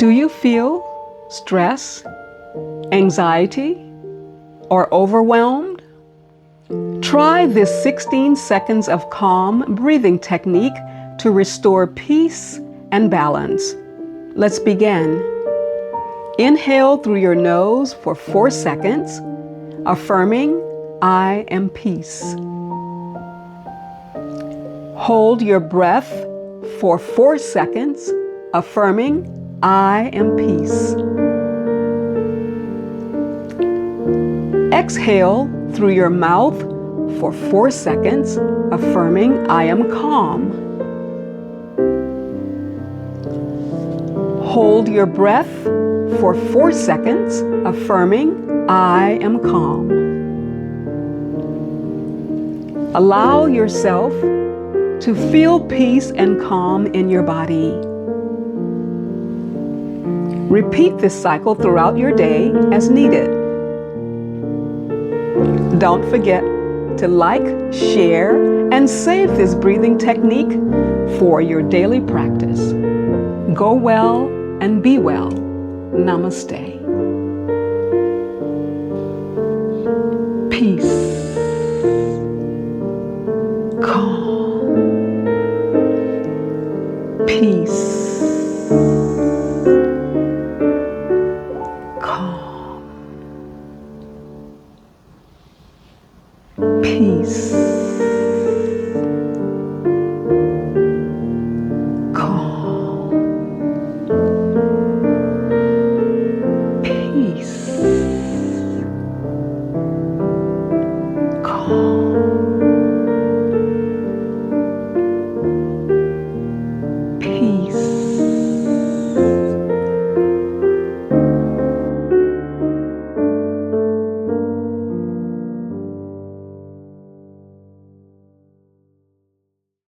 Do you feel stress, anxiety, or overwhelmed? Try this 16 seconds of calm breathing technique to restore peace and balance. Let's begin. Inhale through your nose for 4 seconds, affirming, I am peace. Hold your breath for 4 seconds, affirming, I am peace. Exhale through your mouth for 4 seconds, affirming, I am calm. Hold your breath for 4 seconds, affirming, I am calm. Allow yourself to feel peace and calm in your body. Repeat this cycle throughout your day as needed. Don't forget to like, share, and save this breathing technique for your daily practice. Go well and be well. Namaste. Peace. Calm. Peace.